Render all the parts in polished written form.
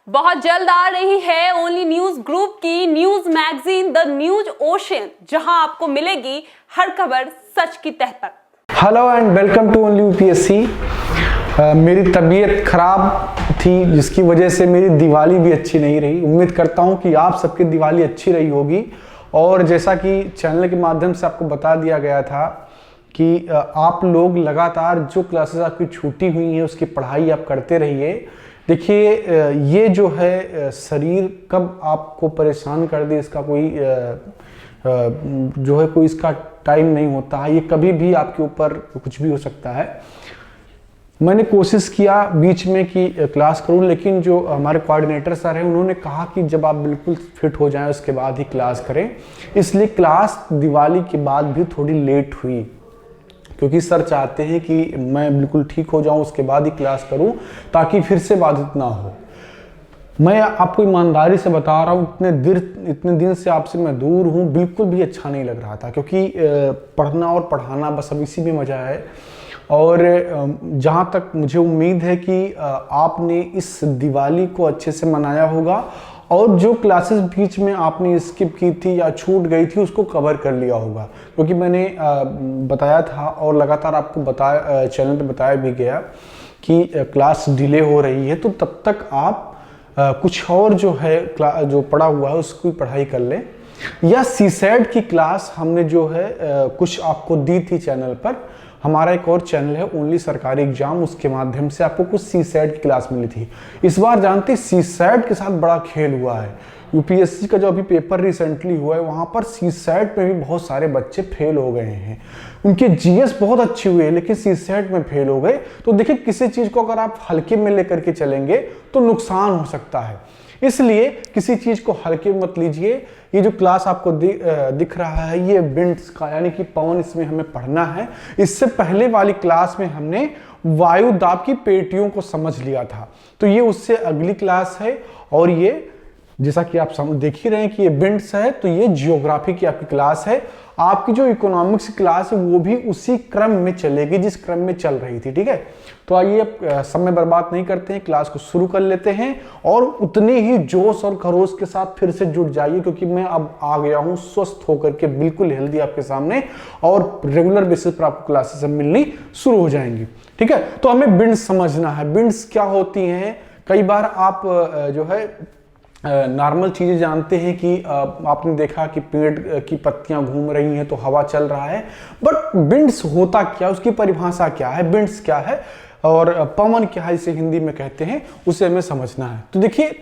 बहुत जल्द आ रही है ओनली न्यूज ग्रुप की news magazine the news ocean, जहां आपको मिलेगी हर खबर सच की तह तक। Hello and welcome to only UPSC. मेरी तबीयत खराब थी जिसकी वजह से मेरी दिवाली भी अच्छी नहीं रही। उम्मीद करता हूं कि आप सबकी दिवाली अच्छी रही होगी। और जैसा कि चैनल के माध्यम से आपको बता दिया गया था कि आप लोग लगातार जो क्लासेस आपकी छूटी हुई हैं उसकी पढ़ाई आप करते रहिए। देखिए, ये जो है शरीर कब आपको परेशान कर दे इसका कोई जो है कोई इसका टाइम नहीं होता है। ये कभी भी आपके ऊपर कुछ भी हो सकता है। मैंने कोशिश किया बीच में कि क्लास करूं, लेकिन जो हमारे कोऑर्डिनेटर सर हैं उन्होंने कहा कि जब आप बिल्कुल फिट हो जाएं उसके बाद ही क्लास करें। इसलिए क्लास दिवाली के बाद भी थोड़ी लेट हुई, क्योंकि सर चाहते हैं कि मैं बिल्कुल ठीक हो जाऊं उसके बाद ही क्लास करूं ताकि फिर से बाधित ना हो। मैं आपको ईमानदारी से बता रहा हूं, इतने दिन से आपसे मैं दूर हूं, बिल्कुल भी अच्छा नहीं लग रहा था, क्योंकि पढ़ना और पढ़ाना बस अब इसी में मजा है। और जहां तक मुझे उम्मीद है कि आपने इस दिवाली को अच्छे से मनाया होगा और जो क्लासेस बीच में आपने स्किप की थी या छूट गई थी उसको कवर कर लिया होगा, क्योंकि मैंने बताया था और लगातार आपको चैनल पे बताया भी गया कि क्लास डिले हो रही है, तो तब तक आप कुछ और जो है जो पढ़ा हुआ है उसकी पढ़ाई कर लें। या सीसैट की क्लास हमने जो है कुछ आपको दी थी चैनल पर। हमारा एक और चैनल है ओनली सरकारी एग्जाम, उसके माध्यम से आपको कुछ सीसैट की क्लास मिली थी। इस बार जानते सीसैट के साथ बड़ा खेल हुआ है। यूपीएससी का जो अभी पेपर रिसेंटली हुआ है वहां पर सीसैट में भी बहुत सारे बच्चे फेल हो गए हैं। उनके जीएस बहुत अच्छे हुए लेकिन सीसैट में फेल हो गए। तो देखिए, किसी चीज को अगर आप हल्के में लेकर के चलेंगे तो नुकसान हो सकता है, इसलिए किसी चीज को हल्के मत लीजिए। ये जो क्लास आपको दिख रहा है ये विंड्स का यानी कि पवन, इसमें हमें पढ़ना है। इससे पहले वाली क्लास में हमने वायु दाब की पेटियों को समझ लिया था, तो ये उससे अगली क्लास है। और ये जैसा कि आप देख ही रहे हैं कि ये विंड्स है, तो ये जियोग्राफी की आपकी क्लास है। आपकी जो इकोनॉमिक्स की क्लास है वो भी उसी क्रम में चलेगी जिस क्रम में चल रही थी, ठीक है। तो आइए अब समय बर्बाद नहीं करते हैं, क्लास को शुरू कर लेते हैं और उतने ही जोश और खरोश के साथ फिर से जुट जाइए, क्योंकि मैं अब आ गया हूं स्वस्थ होकर के, बिल्कुल हेल्दी आपके सामने, और रेगुलर बेसिस पर आपको क्लासेस मिलनी शुरू हो जाएंगी, ठीक है। तो हमें बिंड्स समझना है। बिंड्स क्या होती हैं? कई बार आप जो है नॉर्मल चीजें जानते हैं कि आपने देखा कि पेड़ की पत्तियां घूम रही हैं तो हवा चल रहा है, बट विंड्स होता क्या, उसकी परिभाषा क्या है, विंड्स क्या है और पवन क्या है, इसे हिंदी में कहते हैं, उसे हमें समझना है। तो देखिए,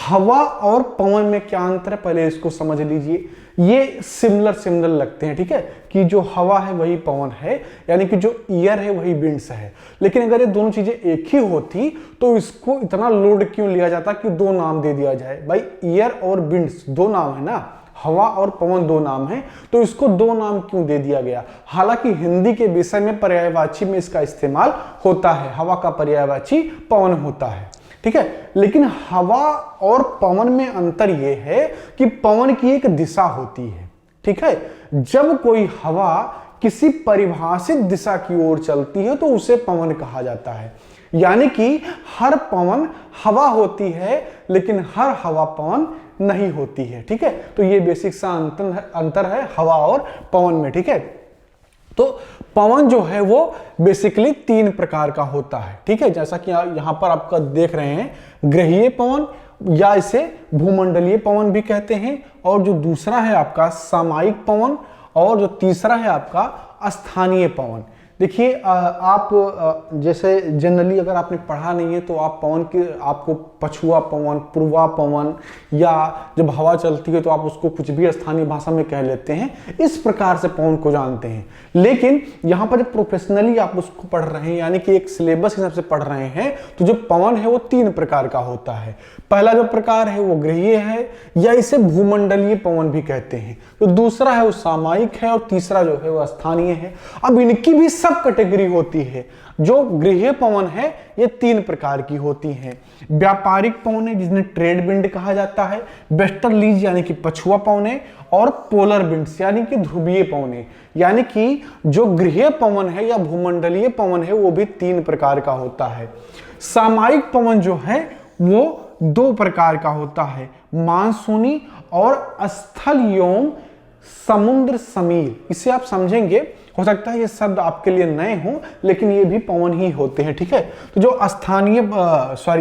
हवा और पवन में क्या अंतर है पहले इसको समझ लीजिए। ये सिमिलर लगते हैं, ठीक है, कि जो हवा है वही पवन है, यानी कि जो ईयर है वही विंड्स है। लेकिन अगर ये दोनों चीजें एक ही होती तो इसको इतना लोड क्यों लिया जाता कि दो नाम दे दिया जाए। भाई, ईयर और विंड्स दो नाम है ना, हवा और पवन दो नाम है, तो इसको दो नाम क्यों दे दिया गया। हालांकि हिंदी के विषय में पर्यायवाची में इसका इस्तेमाल होता है, हवा का पर्यायवाची पवन होता है, ठीक है। लेकिन हवा और पवन में अंतर यह है कि पवन की एक दिशा होती है, ठीक है। जब कोई हवा किसी परिभाषित दिशा की ओर चलती है तो उसे पवन कहा जाता है। यानी कि हर पवन हवा होती है लेकिन हर हवा पवन नहीं होती है, ठीक है। तो ये बेसिक सा अंतर है हवा और पवन में, ठीक है। तो पवन जो है वो बेसिकली तीन प्रकार का होता है, ठीक है। जैसा कि यहां पर आपका देख रहे हैं, ग्रहीय पवन या इसे भूमंडलीय पवन भी कहते हैं, और जो दूसरा है आपका सामायिक पवन, और जो तीसरा है आपका स्थानीय पवन। देखिए, आप जैसे जनरली अगर आपने पढ़ा नहीं है तो आप पवन के आपको पछुआ पवन, पूर्वा पवन, या जब हवा चलती है तो आप उसको कुछ भी स्थानीय भाषा में कह लेते हैं, इस प्रकार से पवन को जानते हैं। लेकिन यहाँ पर जब प्रोफेशनली आप उसको पढ़ रहे हैं, यानी कि एक सिलेबस के हिसाब से पढ़ रहे हैं, तो जो पवन है वो तीन प्रकार का होता है। पहला जो प्रकार है वो ग्रहीय है, या इसे भूमंडलीय पवन भी कहते हैं। तो दूसरा है वो सामायिक है, और तीसरा जो है वो स्थानीय है। अब इनकी भी सब कैटेगरी होती है। जो गृहीय पवन है ये तीन प्रकार की होती हैं। व्यापारिक पवन है जिन्हें ट्रेड विंड कहा जाता है, वेस्टर्लीज यानी कि पछुआ पवन है, और पोलर विंड्स यानी कि ध्रुवीय पवन है। यानी कि जो गृहीय पवन है या भूमंडलीय पवन है वो भी तीन प्रकार का होता है। सामायिक पवन जो है वो दो प्रकार का होता है, मानसूनी और स्थल एवं समुद्र समीर। इसे आप समझेंगे, हो सकता है ये शब्द आपके लिए नए हों, लेकिन ये भी पवन ही होते हैं, ठीक है। तो जो स्थानीय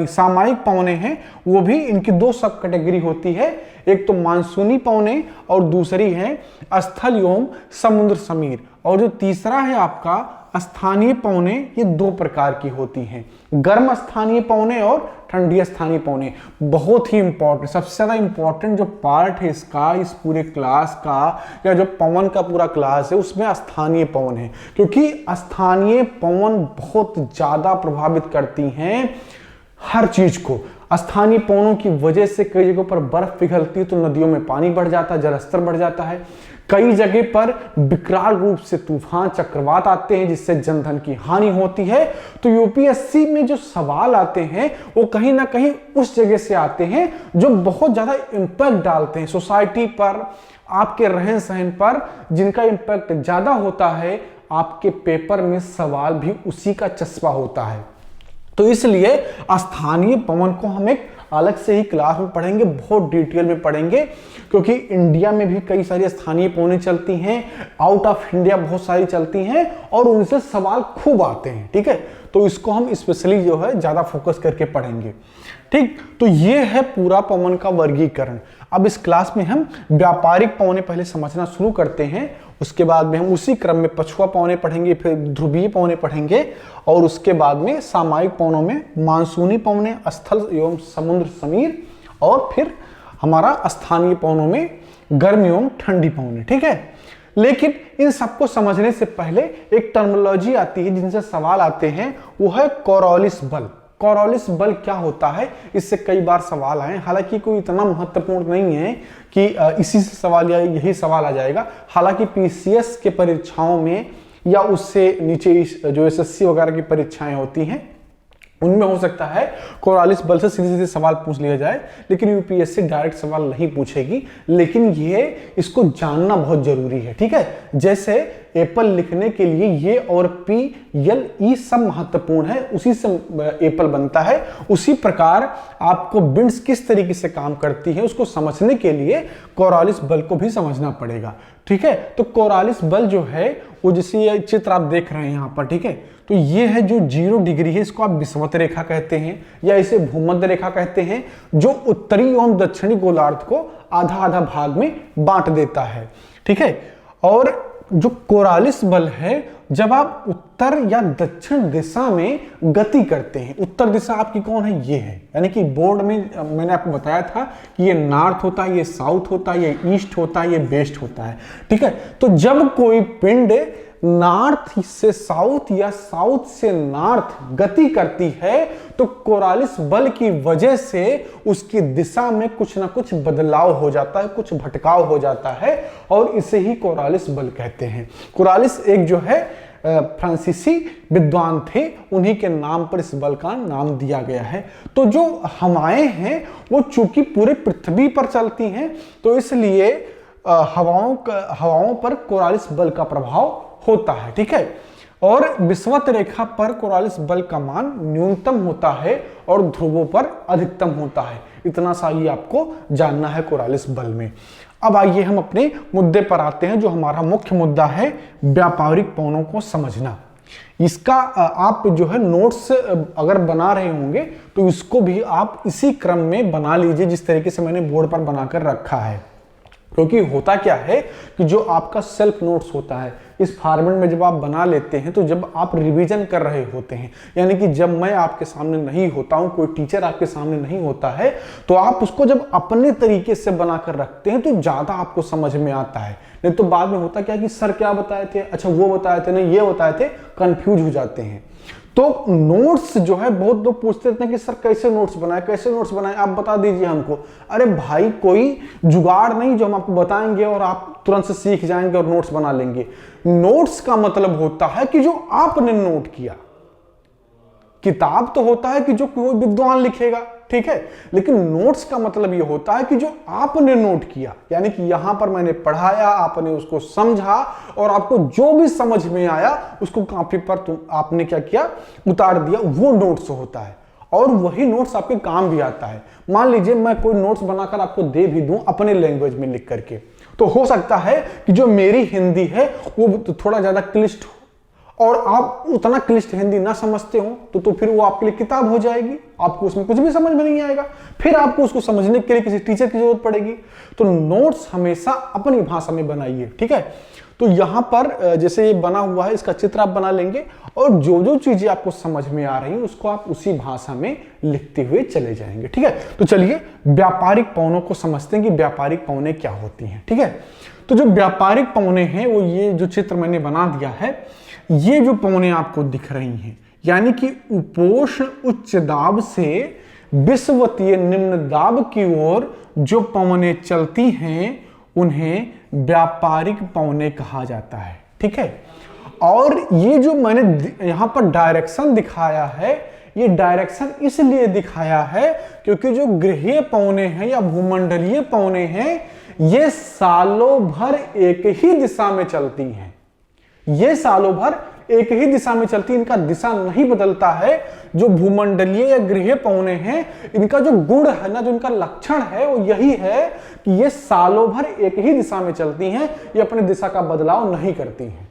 सामयिक पवने हैं वो भी, इनकी दो सब कैटेगरी होती है, एक तो मानसूनी पवने और दूसरी है स्थल एवं समुद्र समीर। और जो तीसरा है आपका स्थानीय पवने, ये दो प्रकार की होती हैं, गर्म स्थानीय पवने और ठंडी स्थानीय पवने। बहुत ही इंपॉर्टेंट, सबसे ज्यादा इंपॉर्टेंट जो पार्ट है इसका, इस पूरे क्लास का, या जो पवन का पूरा क्लास है, उसमें स्थानीय पवन है, क्योंकि स्थानीय पवन बहुत ज्यादा प्रभावित करती हैं हर चीज को। स्थानीय पवनों की वजह से कई जगहों पर बर्फ पिघलती है, तो नदियों में पानी बढ़ जाता है, जलस्तर बढ़ जाता है। कई जगह पर विकराल रूप से तूफान, चक्रवात आते हैं, जिससे जनधन की हानि होती है। तो यूपीएससी में जो सवाल आते हैं वो कहीं ना कहीं उस जगह से आते हैं जो बहुत ज्यादा इंपैक्ट डालते हैं सोसाइटी पर, आपके रहन सहन पर, जिनका इंपैक्ट ज्यादा होता है। आपके पेपर में सवाल भी उसी का चस्पा होता है। तो इसलिए स्थानीय पवन को हम एक अलग से ही क्लास में पढ़ेंगे, बहुत डिटेल में पढ़ेंगे, क्योंकि इंडिया में भी कई सारी स्थानीय पवनें चलती हैं, आउट ऑफ इंडिया बहुत सारी चलती हैं, और उनसे सवाल खूब आते हैं, ठीक है। तो इसको हम स्पेशली जो है ज्यादा फोकस करके पढ़ेंगे, ठीक। तो ये है पूरा पवन का वर्गीकरण। अब इस क्लास में हम व्यापारिक पवनें पहले समझना शुरू करते हैं, उसके बाद में हम उसी क्रम में पछुआ पवनें पढ़ेंगे, फिर ध्रुवीय पवनें पढ़ेंगे, और उसके बाद में सामयिक पवनों में मानसूनी पवनें, स्थल एवं समुद्र समीर, और फिर हमारा स्थानीय पवनों में गर्म एवं ठंडी पवनें, ठीक है। लेकिन इन सबको समझने से पहले एक टर्मिनोलॉजी आती है जिनसे सवाल आते हैं, वो है कोरोलिस बल। कोरोलिस बल क्या होता है, इससे कई बार सवाल आए, हालांकि कोई इतना महत्वपूर्ण नहीं है कि इसी से सवाल या यही सवाल आ जाएगा। हालांकि पीसीएस के परीक्षाओं में या उससे नीचे जो एसएससी वगैरह की परीक्षाएं होती हैं उनमें हो सकता है कोरालिस बल से सीधे सीधे सवाल पूछ लिया जाए, लेकिन यूपीएससी डायरेक्ट सवाल नहीं पूछेगी। लेकिन ये इसको जानना बहुत जरूरी है, ठीक है। जैसे एप्पल लिखने के लिए ये और पी एल ई सब महत्वपूर्ण है, उसी से एप्पल बनता है। उसी प्रकार आपको बिंड्स किस तरीके से काम करती है उसको समझने के लिए कोरालिस बल को भी समझना पड़ेगा, ठीक है। तो कोरालिस बल जो है वो, जैसे ये चित्र आप देख रहे हैं यहाँ पर, ठीक है। तो ये है जो 0 डिग्री है, इसको आप विषुवत रेखा कहते हैं या इसे भूमध्य रेखा कहते हैं, जो उत्तरी एवं दक्षिणी गोलार्ध को आधा आधा भाग में बांट देता है, ठीक है। और जो कोरालिस बल है, जब आप उत्तर या दक्षिण दिशा में गति करते हैं, उत्तर दिशा आपकी कौन है, ये है, यानी कि बोर्ड में मैंने आपको बताया था कि ये नॉर्थ होता है, ये साउथ होता है, ये ईस्ट होता है, ये वेस्ट होता है, ठीक है। तो जब कोई पिंड नॉर्थ से साउथ या साउथ से नॉर्थ गति करती है, तो कोरालिस बल की वजह से उसकी दिशा में कुछ ना कुछ बदलाव हो जाता है, कुछ भटकाव हो जाता है, और इसे ही कोरालिस बल कहते हैं। कोरालिस एक जो है फ्रांसीसी विद्वान थे, उन्हीं के नाम पर इस बल का नाम दिया गया है। तो जो हवाएं हैं वो चूंकि पूरे पृथ्वी पर चलती हैं, तो इसलिए हवाओं पर कोरालिस बल का प्रभाव होता है, ठीक है। और विषुवत रेखा पर कोरालिस बल का मान न्यूनतम होता है और ध्रुवों पर अधिकतम होता है। इतना सा ही आपको जानना है कोरालिस बल में। अब आइए हम अपने मुद्दे पर आते हैं, जो हमारा मुख्य मुद्दा है व्यापारिक पवनों को समझना। इसका आप जो है नोट्स अगर बना रहे होंगे तो इसको भी आप इसी क्रम में बना लीजिए जिस तरीके से मैंने बोर्ड पर बनाकर रखा है। क्योंकि होता क्या है कि जो आपका सेल्फ नोट्स होता है, इस फॉर्मेट में जब आप बना लेते हैं, तो जब आप रिवीजन कर रहे होते हैं, यानी कि जब मैं आपके सामने नहीं होता हूं, कोई टीचर आपके सामने नहीं होता है, तो आप उसको जब अपने तरीके से बनाकर रखते हैं तो ज्यादा आपको समझ में आता है। नहीं तो बाद में होता क्या कि सर क्या बताए थे, अच्छा वो बताए थे, नहीं ये बताए थे, कंफ्यूज हो जाते हैं। तो नोट्स जो है, बहुत लोग पूछते रहते हैं कि सर कैसे नोट्स बनाए, कैसे नोट्स बनाए, आप बता दीजिए हमको। अरे भाई, कोई जुगाड़ नहीं जो हम आपको बताएंगे और आप तुरंत से सीख जाएंगे और नोट्स बना लेंगे। नोट्स का मतलब होता है कि जो आपने नोट किया। किताब तो होता है कि जो कोई विद्वान लिखेगा, ठीक है, लेकिन नोट्स का मतलब ये होता है कि जो आपने नोट किया, यानी कि यहां पर मैंने पढ़ाया, आपने उसको समझा और आपको जो भी समझ में आया उसको कॉपी पर आपने क्या किया, उतार दिया, वो नोट्स होता है। और वही नोट्स आपके काम भी आता है। मान लीजिए मैं कोई नोट्स बनाकर आपको दे भी दूं अपने लैंग्वेज में लिख करके, तो हो सकता है कि जो मेरी हिंदी है वो थोड़ा ज्यादा क्लिष्ट हो और आप उतना क्लिष्ट हिंदी ना समझते हो तो फिर वो आपके लिए किताब हो जाएगी, आपको उसमें कुछ भी समझ में नहीं आएगा, फिर आपको उसको समझने के लिए किसी टीचर की जरूरत पड़ेगी। तो नोट्स हमेशा अपनी भाषा में बनाइए, ठीक है। तो यहां पर जैसे ये बना हुआ है, इसका चित्र आप बना लेंगे और जो जो चीजें आपको समझ में आ रही है उसको आप उसी भाषा में लिखते हुए चले जाएंगे, ठीक है। तो चलिए व्यापारिक पौनों को समझते हैं कि व्यापारिक पौने क्या होती हैं, ठीक है। तो जो व्यापारिक पौने हैं वो ये जो चित्र मैंने बना दिया है, ये जो पौने आपको दिख रही हैं, यानी कि उपोष्ण उच्च दाब से विषुवतीय निम्न दाब की ओर जो पौने चलती हैं उन्हें व्यापारिक पौने कहा जाता है, ठीक है। और ये जो मैंने यहां पर डायरेक्शन दिखाया है, ये डायरेक्शन इसलिए दिखाया है क्योंकि जो गृहीय पौने हैं या भूमंडलीय पौने हैं ये सालों भर एक ही दिशा में चलती हैं। ये सालों भर एक ही दिशा में चलती, इनका दिशा नहीं बदलता है। जो भूमंडलीय या गृहीय पौने हैं इनका जो गुण है ना, जो इनका लक्षण है वो यही है कि ये सालों भर एक ही दिशा में चलती हैं, ये अपने दिशा का बदलाव नहीं करती हैं।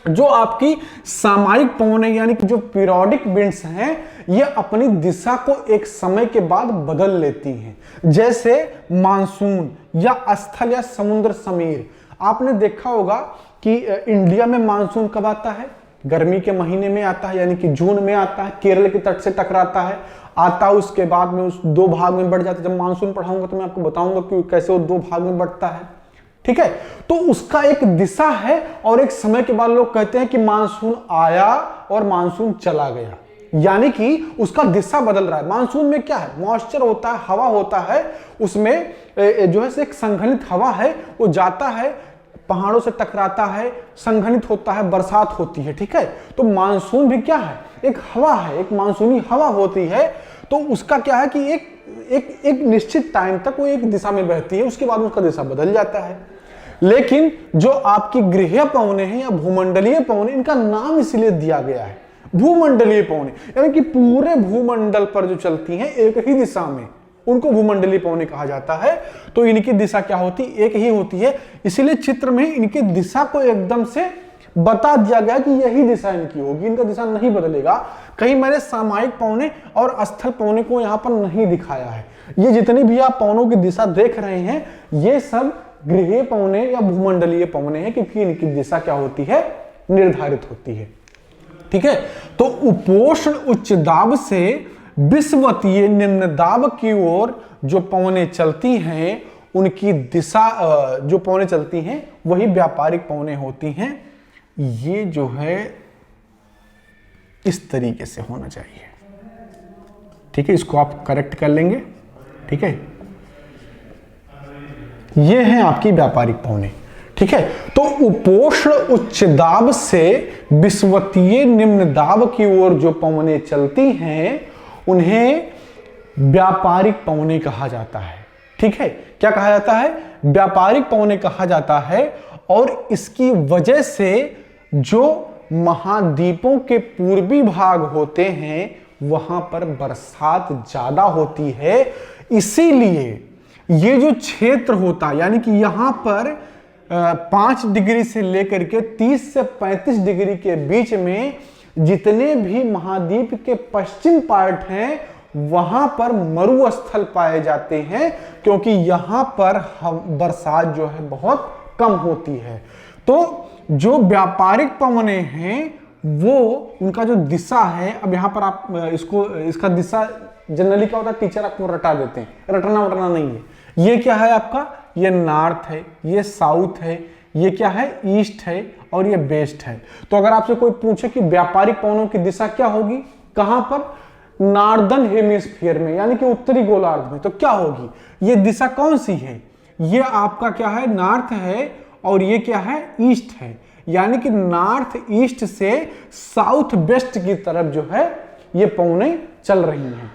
जो आपकी सामयिक पौने यानी कि जो पीरियोडिक विंड्स हैं ये अपनी दिशा को एक समय के बाद बदल लेती हैं। जैसे मानसून या स्थल या समुद्र समीर, आपने देखा होगा कि इंडिया में मानसून कब आता है, गर्मी के महीने में आता है, यानी कि जून में आता है, केरल के तट से टकराता है, आता उसके बाद में उस दो भाग में बढ़ जाता है। जब मानसून पढ़ाऊंगा तो मैं आपको बताऊंगा कि कैसे वो दो भाग में बढ़ता है, ठीक है। तो उसका एक दिशा है और एक समय के बाद लोग कहते हैं कि मानसून आया और मानसून चला गया, यानी कि उसका दिशा बदल रहा है। मानसून में क्या है, मॉइस्चर होता है, हवा होता है, उसमें जो है एक संघनित हवा है, वो जाता है, पहाड़ों से टकराता है, संघनित होता है, बरसात होती है, ठीक है। तो मानसून भी क्या है, एक हवा है, एक मानसूनी हवा होती है। तो उसका क्या है कि एक निश्चित टाइम तक वो एक दिशा में बहती है, उसके बाद उसका दिशा बदल जाता है। लेकिन जो आपकी गृहीय पौने हैं या भूमंडलीय पौने, इनका नाम इसलिए दिया गया है भूमंडलीय पौने, यानी कि पूरे भूमंडल पर जो चलती हैं एक ही दिशा में, उनको भूमंडलीय पौने कहा जाता है। तो इनकी दिशा क्या होती, एक ही होती है, इसीलिए चित्र में इनकी दिशा को एकदम से बता दिया गया कि यही दिशा इनकी होगी, इनका दिशा नहीं बदलेगा। कहीं मैंने सामयिक पौने और स्थल पौने को यहां पर नहीं दिखाया है। ये जितनी भी आप पौनों की दिशा देख रहे हैं ये सब गृहीय पौने या भूमंडलीय पौने हैं, क्योंकि इनकी दिशा क्या होती है, निर्धारित होती है, ठीक है। तो उपोष्ण उच्च दाब से विषुवतीय निम्न दाब की ओर जो पौने चलती हैं उनकी दिशा, जो पौने चलती हैं वही व्यापारिक पौने होती हैं। ये जो है इस तरीके से होना चाहिए, ठीक है। इसको आप करेक्ट कर लेंगे, ठीक है। ये हैं आपकी व्यापारिक पौने, ठीक है। तो उपोष्ण उच्च दाब से विषुवतीय निम्न दाब की ओर जो पौने चलती हैं उन्हें व्यापारिक पौने कहा जाता है, ठीक है। क्या कहा जाता है, व्यापारिक पौने कहा जाता है। और इसकी वजह से जो महाद्वीपों के पूर्वी भाग होते हैं वहां पर बरसात ज्यादा होती है, इसीलिए ये जो क्षेत्र होता है, यानी कि यहां पर 5 डिग्री से लेकर के 30 से 35 डिग्री के बीच में जितने भी महाद्वीप के पश्चिम पार्ट हैं वहां पर मरुस्थल पाए जाते हैं, क्योंकि यहां पर बरसात जो है बहुत कम होती है। तो जो व्यापारिक पवने हैं वो उनका जो दिशा है, अब यहां पर आप इसका दिशा जनरली क्या होता है, टीचर आपको रटा देते हैं, रटना नहीं है। ये क्या है आपका, ये नॉर्थ है, ये साउथ है, ये क्या है, ईस्ट है और ये वेस्ट है। तो अगर आपसे कोई पूछे कि व्यापारिक पवनों की दिशा क्या होगी, कहां पर, नॉर्दर्न हेमिस्फीयर में, यानी कि उत्तरी गोलार्ध में, तो क्या होगी, ये दिशा कौन सी है, ये आपका क्या है, नॉर्थ है और ये क्या है, ईस्ट है। यानी कि नॉर्थ ईस्ट से साउथ वेस्ट की तरफ जो है ये पौने चल रही हैं।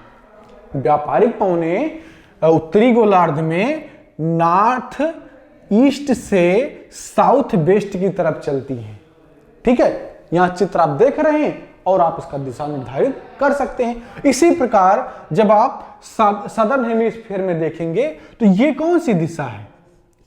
व्यापारिक पौने उत्तरी गोलार्ध में नॉर्थ ईस्ट से साउथ वेस्ट की तरफ चलती हैं, ठीक है। यहां चित्र आप देख रहे हैं, और आप इसका दिशा निर्धारित कर सकते हैं। इसी प्रकार जब आप सदर्न हेमिस्फीयर में देखेंगे तो ये कौन सी दिशा है,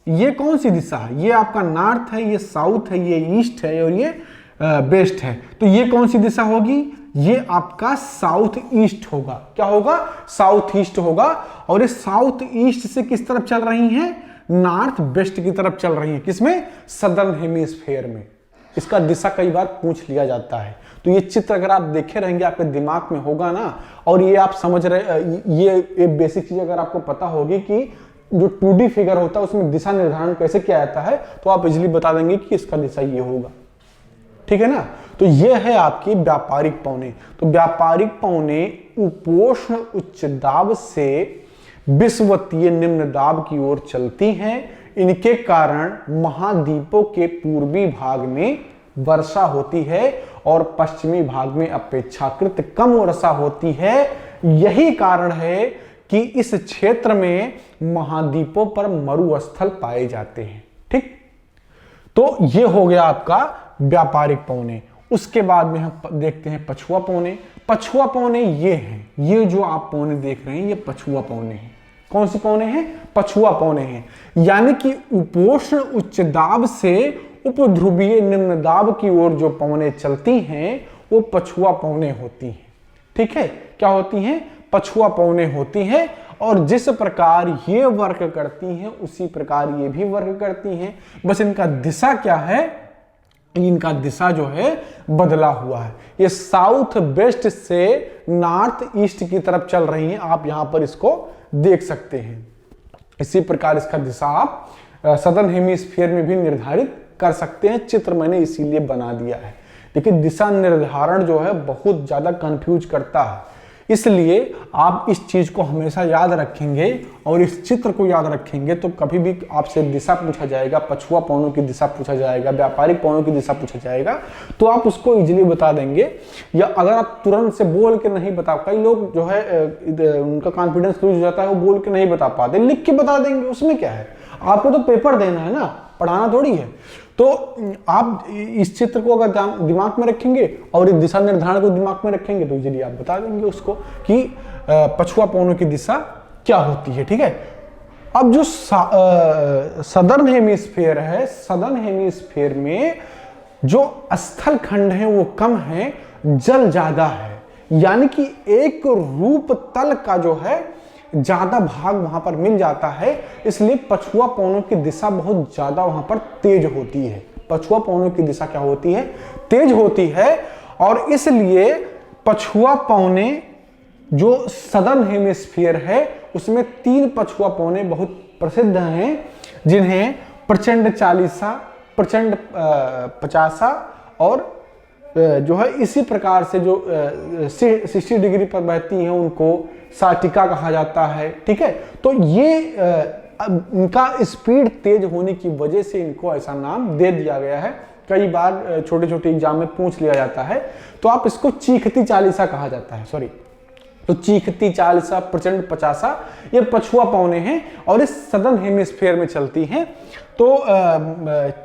ये कौन सी दिशा है, ये आपका नॉर्थ है, ये साउथ है, ये ईस्ट है और ये वेस्ट है। तो ये कौन सी दिशा होगी, ये आपका साउथ ईस्ट होगा। क्या होगा, साउथ ईस्ट होगा। और ये साउथ ईस्ट से किस तरफ चल रही हैं, नॉर्थ वेस्ट की तरफ चल रही है। किसमें, सदर्न हेमिस्फीयर में। इसका दिशा कई बार पूछ लिया जाता है। तो ये चित्र अगर आप देखे रहेंगे आपके दिमाग में होगा ना, और ये आप समझ रहे, ये बेसिक चीज अगर आपको पता होगी कि जो 2D फिगर होता है उसमें दिशा निर्धारण कैसे किया जाता है, तो आप इजीली बता देंगे कि इसका दिशा ये होगा। ठीक है ना। तो ये है आपकी व्यापारिक पौने। तो व्यापारिक पौने उपोष्ण उच्च दाब से विषुवतीय निम्न दाब की ओर चलती हैं। इनके कारण महाद्वीपों के पूर्वी भाग में वर्षा होती है और पश्चिमी भाग में अपेक्षाकृत कम वर्षा होती है। यही कारण है कि इस क्षेत्र में महाद्वीपों पर मरुस्थल पाए जाते हैं। ठीक, तो ये हो गया आपका व्यापारिक पौने। उसके बाद में हम देखते हैं पछुआ पौने। पछुआ पौने ये हैं, ये जो आप पौने देख रहे हैं ये पछुआ पौने हैं। कौन सी पौने हैं, पछुआ पौने हैं। यानी कि उपोष्ण उच्च दाब से उपध्रुवीय निम्न दाब की ओर जो पौने चलती हैं वो पछुआ पौने होती हैं। ठीक है, क्या होती हैं, पछुआ पौने होती हैं। और जिस प्रकार ये वर्क करती हैं उसी प्रकार ये भी वर्क करती हैं। बस इनका दिशा क्या है, इनका दिशा जो है बदला हुआ है। ये साउथ वेस्ट से नॉर्थ ईस्ट की तरफ चल रही हैं। आप यहां पर इसको देख सकते हैं। इसी प्रकार इसका दिशा आप सदर्न हेमिस्फीयर में भी निर्धारित कर सकते हैं। चित्र मैंने इसीलिए बना दिया है। लेकिन दिशा निर्धारण जो है बहुत ज्यादा कंफ्यूज करता है, इसलिए आप इस चीज को हमेशा याद रखेंगे और इस चित्र को याद रखेंगे तो कभी भी आपसे दिशा पूछा जाएगा, पछुआ पौनों की दिशा पूछा जाएगा, व्यापारिक पौनों की दिशा पूछा जाएगा, तो आप उसको इजीली बता देंगे। या अगर आप तुरंत से बोल के नहीं बता, कई लोग जो है उनका कॉन्फिडेंस लूज हो जाता है, वो बोल के नहीं बता पाते, लिख के बता देंगे, उसमें क्या है, आपको तो पेपर देना है ना, पढ़ाना थोड़ी है। तो आप इस चित्र को अगर दिमाग में रखेंगे और इस दिशा निर्धारण को दिमाग में रखेंगे तो इजीली आप बता देंगे उसको कि पछुआ पौनों की दिशा क्या होती है। ठीक है। अब जो सदर्न हेमिस्फीयर है, सदर्न हेमिस्फीयर में जो स्थल खंड है वो कम है, जल ज्यादा है। यानी कि एक रूप तल का जो है ज्यादा भाग वहां पर मिल जाता है, इसलिए पछुआ पौनों की दिशा बहुत ज्यादा वहां पर तेज होती है। पछुआ पौनों की दिशा क्या होती है, तेज होती है। और इसलिए पछुआ पौने जो सदर्न हेमिस्फीयर है उसमें 3 पछुआ पौने बहुत प्रसिद्ध हैं, जिन्हें प्रचंड चालीसा, प्रचंड 50 और जो है इसी प्रकार से जो 60 डिग्री पर बहती हैं उनको साटिका कहा जाता है। ठीक है। तो ये इनका स्पीड तेज होने की वजह से इनको ऐसा नाम दे दिया गया है। कई बार छोटे छोटे एग्जाम में पूछ लिया जाता है, तो आप इसको चीखती चालीसा कहा जाता है, सॉरी। तो चीखती चालीसा, प्रचंड 50 ये पछुआ पौने हैं और इस सदर्न हेमिस्फीयर में चलती हैं। तो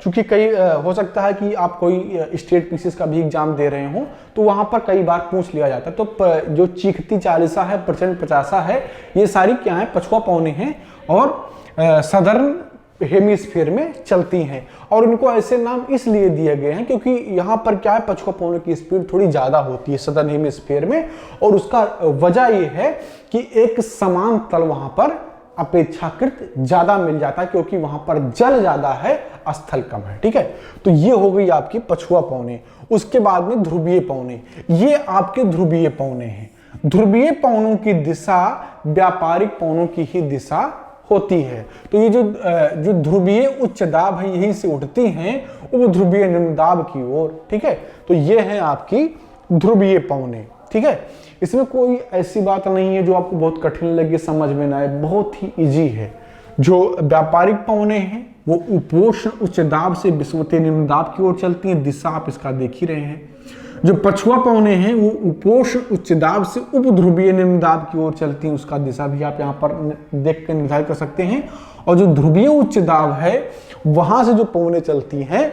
चूंकि कई हो सकता है कि आप कोई स्टेट पीसीएस का भी एग्जाम दे रहे हो तो वहां पर कई बार पूछ लिया जाता है। तो जो चीखती चालीसा है, प्रचंड 50 है, ये सारी क्या है, पछुआ पौने हैं और सदर्न हेमिस्फीयर में चलती हैं। और इनको ऐसे नाम इसलिए दिए गए हैं क्योंकि यहाँ पर क्या है, पछुआ पौनों की स्पीड थोड़ी ज्यादा होती है सदर्न हेमिस्फीयर में। और उसका वजह यह है कि एक समान तल वहां पर अपेक्षाकृत ज्यादा मिल जाता है क्योंकि वहां पर जल ज्यादा है, स्थल कम है। ठीक है। तो ये हो गई आपकी पछुआ पौने। उसके बाद में ध्रुवीय पौने, ये आपके ध्रुवीय पौने हैं। ध्रुवीय पौनों की दिशा व्यापारिक पौनों की ही दिशा होती है। तो ये जो ध्रुवीय उच्च दाब है यहीं से उठती हैं उपध्रुवीय निम्न दाब की ओर। ठीक है। तो ये है आपकी ध्रुवीय पौने। ठीक है। इसमें कोई ऐसी बात नहीं है जो आपको बहुत कठिन लगे, समझ में ना आए, बहुत ही इजी है। जो व्यापारिक पौने हैं वो उपोष्ण उच्च दाब से विषुवतीय निम्न दाब की ओर चलती हैं, दिशा आप इसका देख ही रहे हैं। जो पछुआ पौने हैं वो उपोष्ण उच्च दाब से उपध्रुवीय निम्न दाब की ओर चलती हैं, उसका दिशा भी आप यहाँ पर देख कर निर्धारित कर सकते हैं। और जो ध्रुवीय उच्च दाब है वहां से जो पौने चलती हैं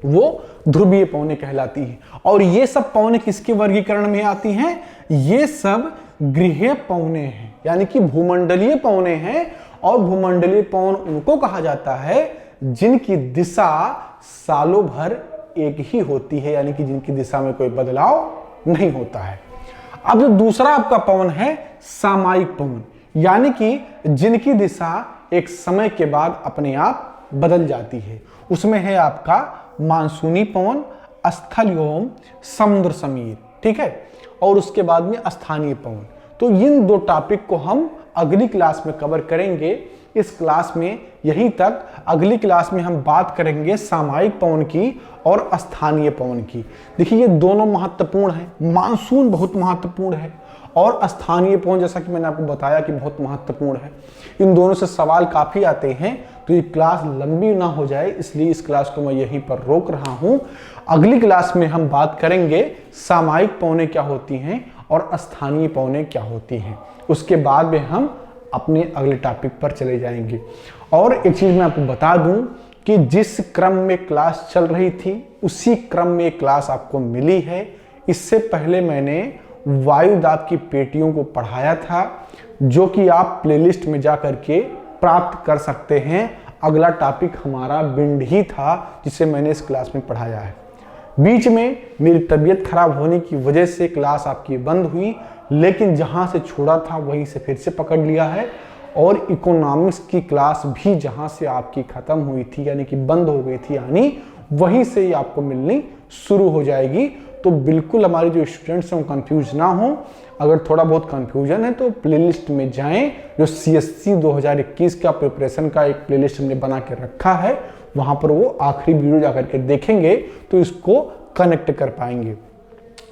वो ध्रुवीय पवनें कहलाती है। और ये सब पवनें किसके वर्गीकरण में आती हैं? ये सब गृहीय पवनें हैं, यानी कि भूमंडलीय पवनें हैं। और भूमंडलीय पवन उनको कहा जाता है जिनकी दिशा सालों भर एक ही होती है, यानी कि जिनकी दिशा में कोई बदलाव नहीं होता है। अब जो दूसरा आपका पवन है सामयिक पवन, यानी कि जिनकी दिशा एक समय के बाद अपने आप बदल जाती है। उसमें है आपका मानसूनी पवन, स्थल एवं समुद्र समीर, ठीक है। और उसके बाद में स्थानीय पवन। तो इन दो टॉपिक को हम अगली क्लास में कवर करेंगे। इस क्लास में यहीं तक। अगली क्लास में हम बात करेंगे सामयिक पवन की और स्थानीय पवन की। देखिए ये दोनों महत्वपूर्ण हैं। मानसून बहुत महत्वपूर्ण है और स्थानीय पवन जैसा कि मैंने आपको बताया कि बहुत महत्वपूर्ण है। इन दोनों से सवाल काफी आते हैं, तो ये क्लास लंबी ना हो जाए इसलिए इस क्लास को मैं यहीं पर रोक रहा हूं। अगली क्लास में हम बात करेंगे सामयिक पवनें क्या होती हैं और स्थानीय पवनें क्या होती हैं। उसके बाद में हम अपने अगले टॉपिक पर चले जाएंगे। और एक चीज मैं आपको बता दूं कि जिस क्रम में क्लास चल रही थी उसी क्रम में क्लास आपको मिली है। इससे पहले मैंने वायुदाब की पेटियों को पढ़ाया था, जो कि आप प्लेलिस्ट में जा करके प्राप्त कर सकते हैं। अगला टॉपिक हमारा विंड ही था जिसे मैंने इस क्लास में पढ़ाया है। बीच में मेरी तबीयत खराब होने की वजह से क्लास आपकी बंद हुई, लेकिन जहां से छोड़ा था वहीं से फिर से पकड़ लिया है। और इकोनॉमिक्स की क्लास भी जहां से आपकी खत्म हुई थी, यानी कि बंद हो गई थी, यानी वहीं से ही आपको मिलनी शुरू हो जाएगी। तो बिल्कुल हमारे जो स्टूडेंट्स हैं वो कंफ्यूज ना हो। अगर थोड़ा बहुत कंफ्यूजन है तो प्लेलिस्ट में जाएं, जो CSC 2021 का प्रिपरेशन का एक प्लेलिस्ट हमने बना के रखा है, वहां पर वो आखिरी वीडियो जाकर के देखेंगे तो इसको कनेक्ट कर पाएंगे।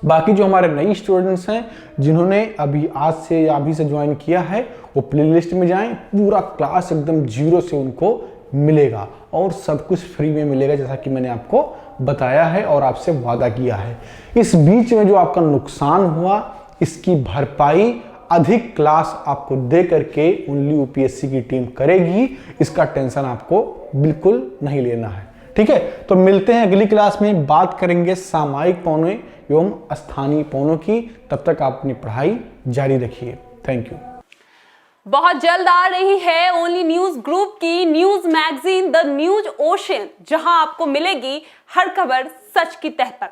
बाकी जो हमारे नई स्टूडेंट्स हैं जिन्होंने अभी आज से या अभी से ज्वाइन किया है, वो प्लेलिस्ट में जाएं। पूरा क्लास एकदम जीरो से उनको मिलेगा और सब कुछ फ्री में मिलेगा, जैसा कि मैंने आपको बताया है और आपसे वादा किया है। इस बीच में जो आपका नुकसान हुआ इसकी भरपाई अधिक क्लास आपको दे करके ओनली UPSC की टीम करेगी। इसका टेंशन आपको बिल्कुल नहीं लेना है, ठीक है। तो मिलते हैं अगली क्लास में, बात करेंगे सामयिक पवनों एवं स्थानीय पवनों की। तब तक आप अपनी पढ़ाई जारी रखिए। Thank you. बहुत जल्द आ रही है ओनली न्यूज ग्रुप की news magazine the news ocean, जहां आपको मिलेगी हर खबर सच की तह पर।